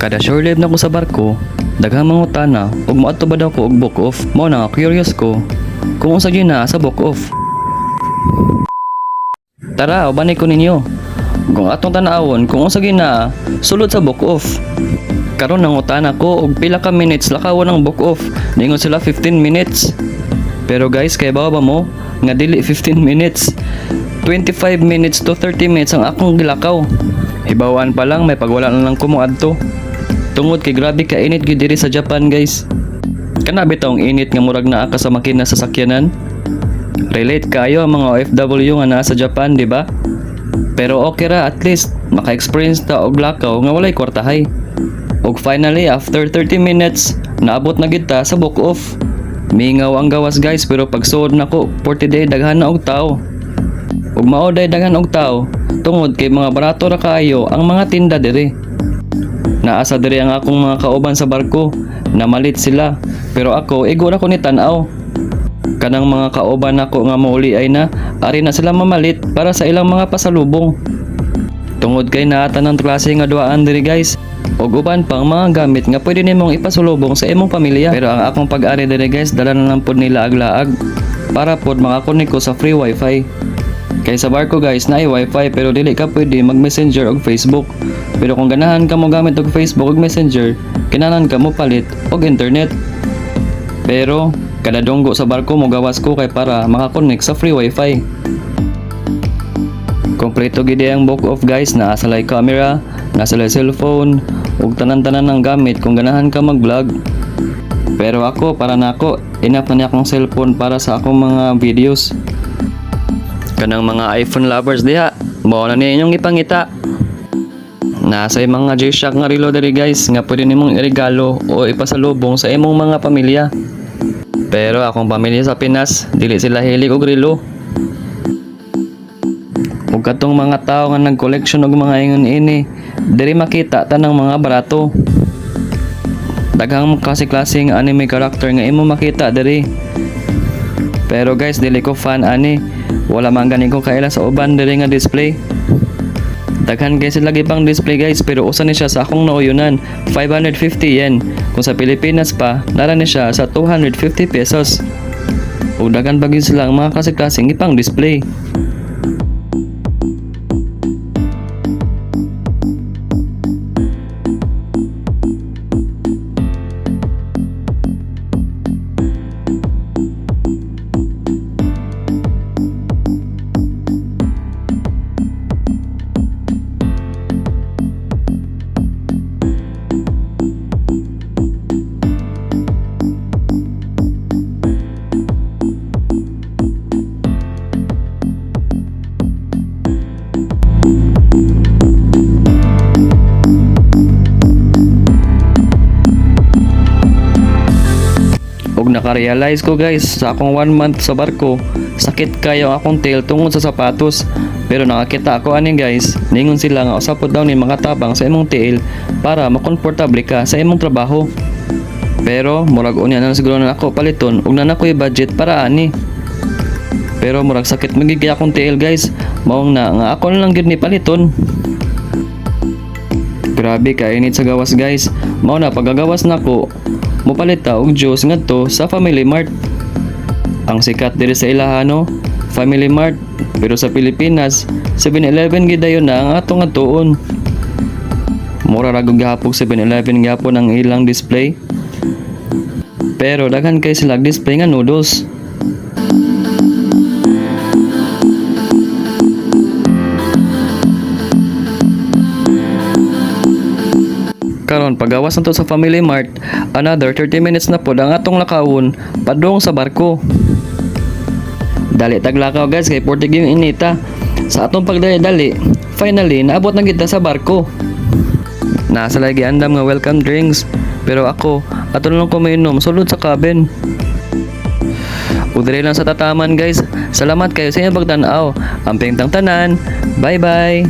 Kada shore live na ko sa barko, daghang mangutana ug moadto ba daw ko og book off. Mao na curious ko kung unsa gyud na sa book off. Tara, ubanay ko ninyo. Kung atong tanawon kung unsa gyud na sulod sa book off. Karon nangutana ko og pila ka minutes lakawon ang book off. Ningon sila 15 minutes. Pero guys, kay bawa ba mo nga dili 15 minutes. 25 minutes to 30 minutes ang akong gilakaw. Hibawaan pa lang, may pagwala na lang ko mo adto. Tungod kay grabe ka init gyud diri sa Japan, guys. Kana bitong init nga murag naa ka sa makina sa sakyanan. Relate kayo ang mga OFW nga naa sa Japan, di ba? Pero okay ra, at least maka-experience ta og lakaw nga walay kwartahay. Og finally, after 30 minutes, naabot na gid ta sa book off. Mingaw ang gawas, guys, pero pag suod nako 40 day daghan na og tao. Ug mao day daghan og tao tungod kay mga barato ra kaayo ang mga tinda diri. Naasa diri ang akong mga kauban sa barko, namalit sila, pero ako igo ra ko ni tan-aw. Kanang mga kauban nako nga mauli ay na ari na sila mamalit para sa ilang mga pasalubong. Tungod kay naata ng klase nga duaan diri, guys, ug uban pang mga gamit nga pwede nimong ipasulubong sa imong pamilya. Pero ang akong pag-ari diri, guys, dala na lang pod nila aglaag para pod makakonek ko sa free wifi. Kay sa barko, guys, na wifi pero dili ka pwede mag-messenger og Facebook. Pero kung ganahan ka mo gamit og Facebook ug Messenger, kinahanglan ka mo palit og internet. Pero kada dunggo sa barko mo gawas ko kay para makakonek sa free wifi. Kompleto gid ang book off, guys, naa sa live camera, nasa live cellphone ug tanan-tanan ng gamit kung ganahan ka mag-vlog. Pero ako, para nako, enough na ni akong cellphone para sa akong mga videos. Kanang mga iPhone lovers diha, mao na ni inyong ipangita. Nasa mga G-Shock nga relo diri, guys, nga pwede nimong iregalo o ipasalubong sa imong mga pamilya. Pero akong pamilya sa Pinas, dili sila hilig og relo. Ug katong mga tao nga nag-collection og mga ingon ini, diri makita tanang mga barato. Daghang klase-klase nga anime character nga imo makita diri. Pero guys, dili ko fan ani. Wala man gani ko kaila sa uban diri nga display. Daghan guys lagi pang display, guys, pero usa ni siya sa akong nauyonan 550 yen. Kung sa Pilipinas pa, nara ni siya sa 250 pesos. Ug daghan pa gyud sila ang mga klase-klaseng ipang display. Ug nakarealize ko, guys, sa akong 1 month sa barko, sakit kayo akong tail tungod sa sapatos. Pero nakakita ako ani, guys, ningon sila nga usapod daw ni makatabang sa imong tail para makomportable ka sa imong trabaho. Pero murag unya na siguro na ako paliton ug na nakoy budget para ani. Pero murag sakit magigay akong tail, guys, maong na nga ako na lang gyud ni paliton. Grabe ka init sa gawas, guys. Mao na pagagawas nako, mopalit ta og juice ngadto sa Family Mart. Ang sikat diri sa ilahano, Family Mart, pero sa Pilipinas 7-Eleven gid dayon na ang atong atuon. Mura ra gud gihapon 7-Eleven gyapon ang ilang display. Pero daghan kay sila display nga noodles. Karon pagawas nato sa Family Mart, another 30 minutes na pod ang atong lakawon padung sa barko. Dali taglakaw, guys, kay 40 yung inita. Sa atong pagdali-dali, finally naabot na kita sa barko. Nasa lagi andam nga welcome drinks, pero ako ato lang ko mainom sulod sa cabin. Ug diri lang sa tataman, guys. Salamat kayo sa inyong pagtan-aw. Amping tang tanan. Bye bye.